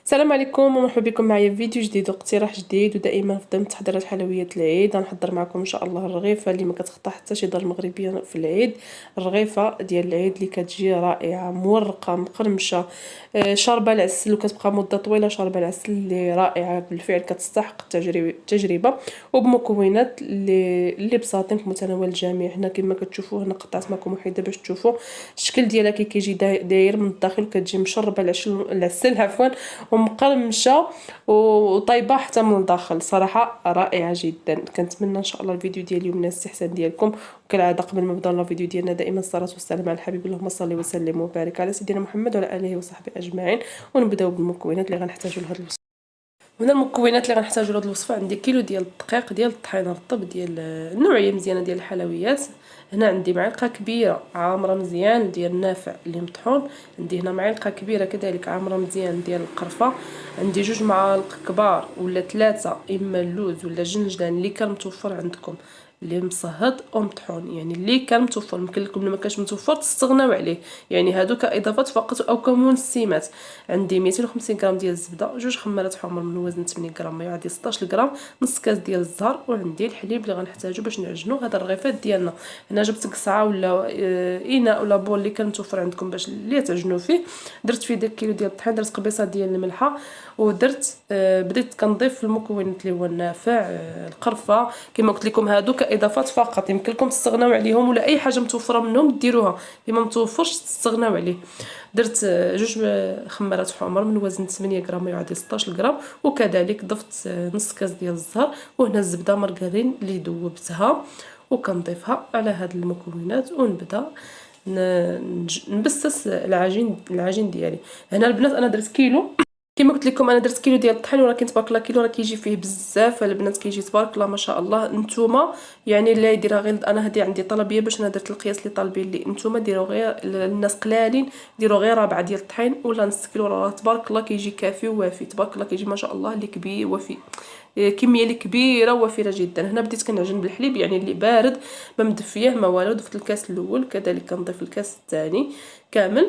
السلام عليكم ومرحبا بكم معايا في فيديو جديد واقتراح جديد. ودائما في ضمن تحضيرات حلويات العيد غنحضر معكم ان شاء الله الرغيفه اللي ما كتخطى حتى شي دار مغربيه في العيد. الرغيفه ديال العيد اللي كتجي رائعه مورقه مقرمشه، شاربه العسل وكتبقى مده طويله شاربه العسل، اللي رائعه بالفعل كتستحق التجربه وبمكونات اللي بساطين في متناول الجميع. هنا كما كتشوفوا هنا قطعت معكم وحيده باش تشوفوا الشكل ديالها كي كيجي داير من الداخل، وكتجي مشربه العسل عفوا ومقرمشه وطيبه حتى من الداخل. صراحه رائعه جدا. كنتمنى ان شاء الله الفيديو ديالي ينال الاستحسان ديالكم. وكالعاده قبل ما نبداو الفيديو ديالنا دائما الصلاه والسلام على الحبيب، اللهم صل وسلم وبارك على سيدنا محمد وعلى اله وصحبه اجمعين. ونبداو بالمكونات اللي غنحتاجو لهاد الوصفه. هنا المكونات اللي غنحتاجو لهاد الوصفه: عندي كيلو ديال الدقيق ديال الطحين رطب ديال النوعيه مزيانه ديال الحلويات. هنا عندي معلقه كبيره عامره مزيان ديال النافع اللي مطحون. عندي هنا معلقه كبيره كذلك عامره مزيان ديال القرفه. عندي 2 معالق كبار ولا 3 اما اللوز ولا جنجلان اللي كان متوفر عندكم، اللي مصهد او مطحون، يعني اللي كان متوفر. يمكن لكم اللي ما كانش متوفر تستغناو عليه، يعني هادو كاضافات فقط او كمنسمات. عندي 250 غرام ديال الزبده، 2 خمارات حمر من وزن 8 غرام، ما يعادل 16 غرام، نص كاس ديال الزهر. وعندي الحليب اللي غنحتاجو باش نعجنوا هاد الرغيفات ديالنا. هنا جبت قصعه ولا اناء ولا بول اللي كان متوفر عندكم باش اللي تعجنوا فيه. درت فيه داك كيلو ديال الطحين، درت قبيصه ديال الملحه، ودرت بديت كنضيف المكونات اللي هو النافع، القرفه. كما قلت لكم هادو كاضافات فقط، يمكن لكم تستغناو عليهم ولا اي حاجه متوفره منهم ديروها، اللي ما متوفرش تستغناو عليه. درت 2 خمارات حمر من وزن 8 غرام، ما يعادل 16 غرام. وكذلك ضفت نص كاس ديال الزهر. وهنا الزبده مارغرين اللي ذوبتها وكنضيفها على هاد المكونات، ونبدا نبسس العجين ديالي. هنا البنات انا درت كيلو، كما قلت لكم انا درت كيلو ديال الطحين، ولكن تبارك الله كيلو راه كيجي فيه بزاف البنات، كيجي تبارك الله ما شاء الله. نتوما يعني اللي يديرها غير، انا هذه عندي طلبيه باش انا درت القياس اللي طالبين لي. نتوما ديروا غير الناس قلالين، ديروا غير 4 ديال الطحين ولا نص كيلو، راه تبارك الله كيجي كافي ووافي. تبارك الله كيجي ما شاء الله اللي كبير وفي كميه اللي كبيره ووفيره جدا. هنا بديت كنعجن بالحليب، يعني اللي بارد ما مدفيه ما والو. ضفت الكاس الاول، كذلك كنضيف الكاس الثاني كامل،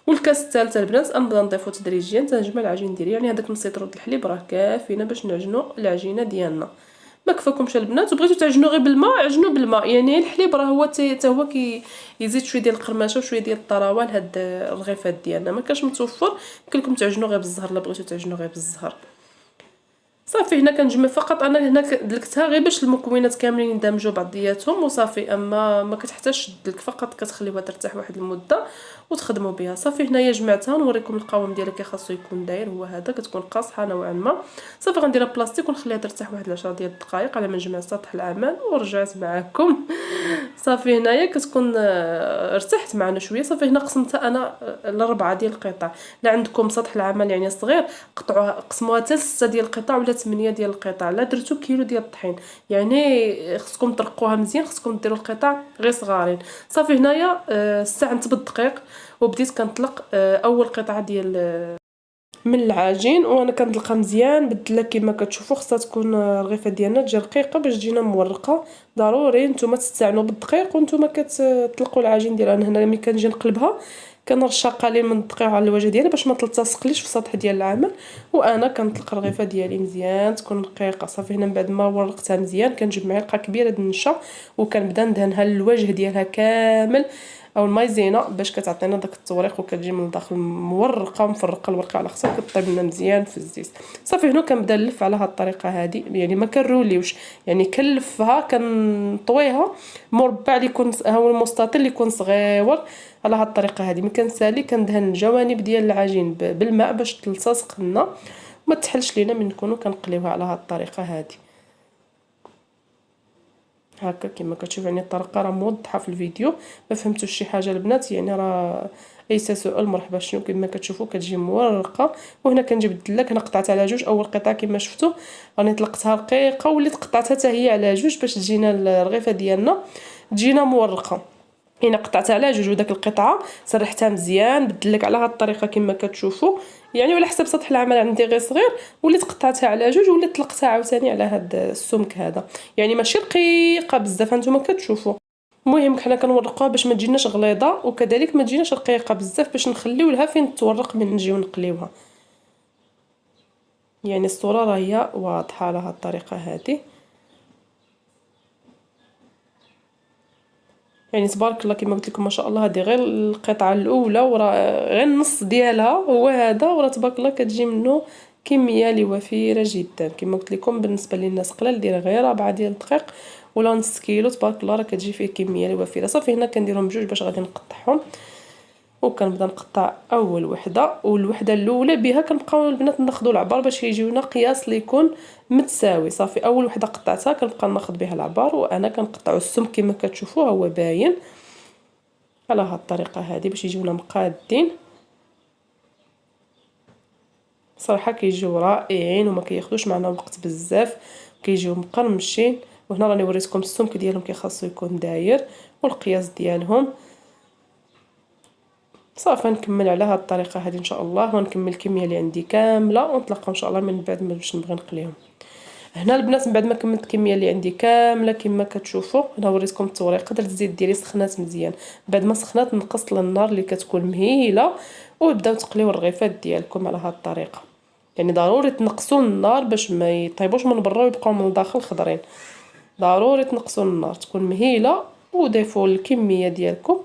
والكاس الثالث البنات نبدا نضيفو تدريجيا تنجمع العجين ديالي. يعني هذاك نص لتر د الحليب راه كافينا باش نعجنوا العجينه ديالنا. ما كفاكمش البنات وبغيتو تعجنوا غير بالماء عجنوا بالماء، يعني الحليب راه هو حتى هو يزيد شويه ديال القرمشه وشويه ديال الطراوه لهاد الرغيفات ديالنا. ما كانش متوفر يمكن لكم تعجنوا غير بالزهر، الا بغيتو تعجنوا غير بالزهر. صافي هنا كنجمع فقط، انا هنا دلكتها غير باش المكونات كاملين يندمجوا بعضياتهم وصافي. اما ما كتحتاجش تدلك، فقط كتخليوها ترتاح واحد المده وتخدموا بها. صافي هنايا جمعتها، نوريكم القوام ديالها كي خاصو يكون داير. هو هذا كتكون قاصحه نوعا ما. صافي غنديرها بلاستيك ونخليها ترتاح واحد 10 ديال الدقائق على ما نجمع سطح العمل ورجعت معكم. صافي هنايا كتكون ارتحت معنا شويه. صافي هنا قسمتها انا ل4 ديال القطع. لا عندكم سطح العمل يعني صغير قطعوها قسموها حتى 6 ديال القطع ولا 8 ديال القطع. لا درتو كيلو ديال الطحين يعني خصكم ترقوها مزيان، خصكم ديروا القطع غير صغارين. صافي هنايا الساعه نتبت الدقيق وبديت كنطلق اول قطعه ديال من العجين، وانا كنطلقها مزيان بالدله. كما كتشوفوا خصها تكون الرغيفه ديالنا تجي رقيقه باش تجينا مورقه. ضروري نتوما تستعنوا بالدقيق وانتوما كتطلقوا العجين ديالها. انا هنا ملي كنجي نقلبها كنرشها قليل من الدقيق على الوجه ديالها باش ما تلتصقليش في السطح ديال العمل. وانا كنطلق الرغيفه ديالي مزيان تكون رقيقه. صافي هنا من بعد ما ورقتها مزيان كنجيب معلقه كبيره د النشا وكنبدا ندهنها للوجه ديالها كامل او المايزينا باش كتعطينا داك التوريق وكتجي من الداخل مورقه مفرقه الورقه على خصها كطيب لنا مزيان في الزيت. صافي هنا كنبدا نلف على هاد الطريقه هذه، يعني ما كنروليوش، يعني كنلفها كنطويها مربع اللي يكون هو المستطيل اللي يكون صغيور على هاد الطريقه هذه. ملي كنسالي كندهن الجوانب ديال العجين بالماء باش تلتصق لنا وما تحلش لينا من نكونوا كنقليوها على هاد الطريقه هذه. هكا كما كتشوف يعني الطريقه راه موضحه في الفيديو. ما فهمتوش شي حاجه البنات يعني راه ليس سؤال مرحبا شنو. كما كتشوفوا كتجي مورقه. وهنا كنجيب الدلاك، انا قطعتها على جوج. اول قطعه كما شفتوا راني طلقتها رقيقه وليت قطعتها حتى هي على جوج باش تجينا الرغيفه ديالنا تجينا مورقه. هنا قطعتها على جوج وداك القطعه سرحتها مزيان بالدلك على هاد الطريقه كما كتشوفوا، يعني على حسب سطح العمل عندي غير صغير وليت قطعتها على جوج وليت طلقتها عاوتاني على هاد السمك هذا، يعني ماشي رقيقه بزاف هانتوما كتشوفوا. المهم حنا كنورقوها باش ما تجيناش غليظه وكذلك ما تجيناش رقيقه بزاف باش نخليو لها فين تورق من نجيو نقليوها. يعني الصوره راهي واضحه على هذه الطريقه هذه. يعني تبارك الله كما قلت لكم ما شاء الله، هذه غير القطعه الاولى وراه غير النص ديالها هو هذا، وراه تبارك الله كتجي منه كميه اللي وفيره جدا. كما قلت لكم بالنسبه للناس قلال دير غير 4 ديال الدقيق ولا نص كيلو، تبارك الله راه كتجي فيه كميه اللي وفيره. صافي هنا كنديرهم بجوج باش غادي نقطعهم، وكنبدا نقطع اول وحده، والوحده الاولى بها كنبقاو البنات ناخذوا العبار باش يجيونا قياس اللي يكون متساوي. صافي اول وحده قطعتها كنبقى ناخذ بها العبار، وانا كنقطعوا السمك كما كتشوفوا هو باين على هاد الطريقه هذه باش يجيونا مقادين. صراحه كيجيو رائعين وما كياخذوش معنا وقت بزاف، كيجيو مقرمشين. وهنا راني وريتكم السمك ديالهم كي خاصو يكون داير والقياس ديالهم. صافي نكمل على هاد الطريقه هذه ان شاء الله، ونكمل الكميه اللي عندي كامله ونتلاقاو ان شاء الله من بعد باش نبغي نقليهم. هنا البنات من بعد ما كملت الكميه اللي عندي كامله كما كتشوفوا، انا وريتكم التوريقه. درت الزيت ديالي سخنات مزيان، بعد ما سخنات نقصت للنار اللي كتكون مهيله، وبداو تقليو الرغيفات ديالكم على هاد الطريقه. يعني ضروري تنقصوا النار باش ما يطيبوش من برا ويبقاو من الداخل خضرين، ضروري تنقصوا النار تكون مهيله. وضيفوا الكميه ديالكم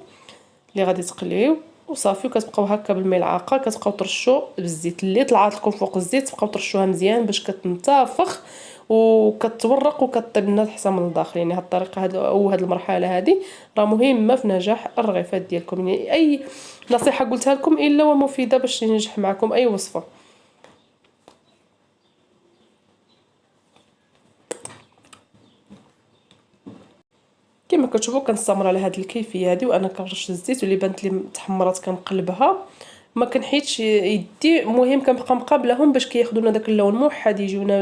اللي غادي تقليو وصافي، وكتبقاو هكا بالملعقه كتبقاو ترشوا بالزيت اللي طلعت لكم فوق الزيت، تبقاو ترشوها مزيان باش كتنتفخ وكتورق وكطيب لنا حتى من الداخل. يعني هاد الطريقه هاد او هاد المرحله هادي راه مهمه في نجاح الرغيفات ديالكم. يعني اي نصيحه قلتها لكم الا ومفيده باش ينجح معكم اي وصفه. كما كتشوفوا كنستمر على هذه الكيفيه هذه، وانا كنرش الزيت واللي بانت لي تحمرات كنقلبها، ما كنحيدش يدي. المهم كنبقى مقابلهم باش كياخذوا لنا داك اللون موحد، يجيونا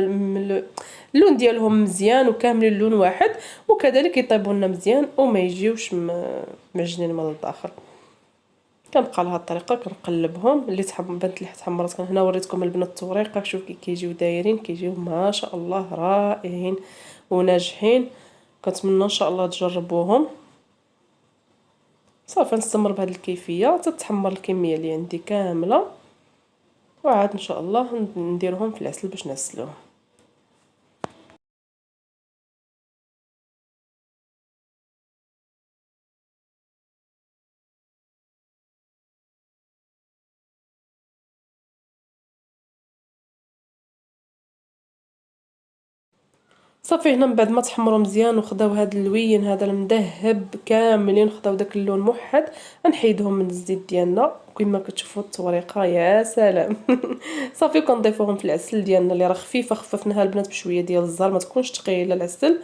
اللون ديالهم مزيان وكاملين اللون واحد، وكذلك يطيبوا لنا مزيان وما يجيوش معجنين من الداخل. كنبقى على هذه الطريقه كنقلبهم. اللي بانت لي تحمرات كان هنا وريتكم البنات التوريقه، شوف كي كيجيو دايرين، كيجيو ما شاء الله رائعين وناجحين. كنتمنى ان شاء الله تجربوهم. صافي نستمر بهذه الكيفيه تتحمر الكميه اللي عندي كامله، وعاد ان شاء الله نديرهم في العسل باش نعسلوهم. صافي هنا من بعد ما تحمروا مزيان وخداو هذا اللوين هذا المذهب كاملين، خداو داك اللون موحد، نحيدهم من الزيت ديالنا كما كتشوفوا التوريقه يا سلام. صافي كنضيفوهم في العسل ديالنا اللي راه خفيفه، خففناها البنات بشويه ديال الزهر ما تكونش ثقيله العسل.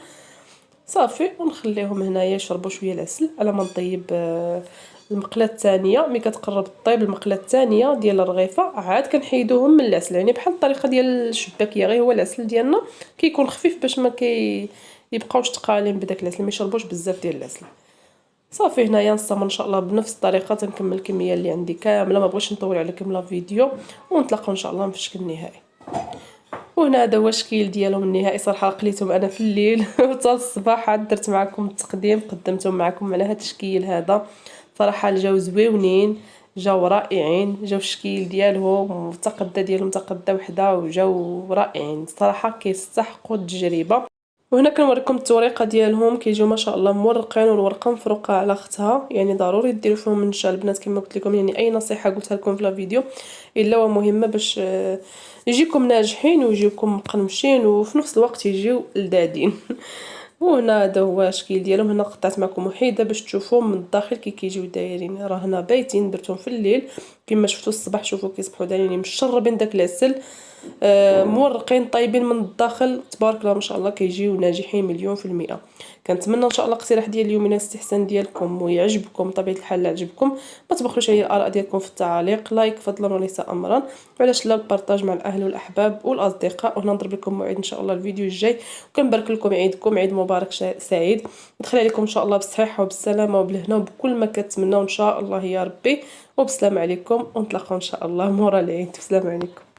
صافي ونخليهم هنايا يشربوا شويه العسل على ما نطيب المقله الثانيه. ملي كتقرب طيب المقله الثانيه ديال الرغيفه عاد كنحيدوهم من العسل، يعني بحال الطريقه ديال الشباكيه، غير هو العسل ديالنا كيكون خفيف باش ما يبقاوش تقالين بداك العسل، ما يشربوش بزاف ديال العسل. صافي هنايا نستمر ان شاء الله بنفس الطريقه تنكمل الكميه اللي عندي كامله، ما بغيتش نطول عليكم لا فيديو، ونتلاقاو ان شاء الله في الشكل النهائي. وهنا هذا هو الشكل ديالهم النهائي. صراحه قليتهم انا في الليل وحتى الصباح عاد درت معكم التقديم، قدمتهم معكم على هذا الشكل هذا. صراحه جاو زويونين، جاو رائعين، جاو الشكل ديالهم والتقده ديالهم تقده وحده، وجاو رائعين صراحه كيستحقوا التجربه. وهنا كنوريكم التوريقه ديالهم كيجيو ما شاء الله مورقين، والورقه مفروقه على اختها. يعني ضروري ديروا فيهم النشا البنات كما قلت لكم. يعني اي نصيحه قلتها لكم في الفيديو الا ومهمه باش يجيكم ناجحين ويجيكم مقرمشين وفي نفس الوقت يجيو لذاذين. وهنا هذا هو الشكل ديالهم. هنا قطعت معكم وحيده باش تشوفوا من الداخل كي كيجيو دايرين. راه هنا بايتين درتهم في الليل كما شفتوا الصباح، شوفوا كيصبحوا دايرين مشربين داك العسل، مورقين طيبين من الداخل، تبارك الله ما شاء الله كيجيو ناجحين مليون في المئة. كنتمنى ان شاء الله الاقتراح ديال اليوم ينال الاستحسان ديالكم ويعجبكم. بطبيعه الحال عجبكم ما تبخلوش عليا الاراء ديالكم في التعاليق، لايك فضلا وليس امرا، وعلاش لا البارطاج مع الاهل والاحباب والاصدقاء. وهنا نضرب لكم موعد ان شاء الله الفيديو الجاي، وكنبارك لكم عيدكم عيد مبارك سعيد، ندخل عليكم ان شاء الله بالصحه وبالسلامه وبالهنا وبكل ما كتمناو ان شاء الله يا ربي. وبسلام عليكم، ونتلاقاو ان شاء الله مورا العيد. بسلام عليكم.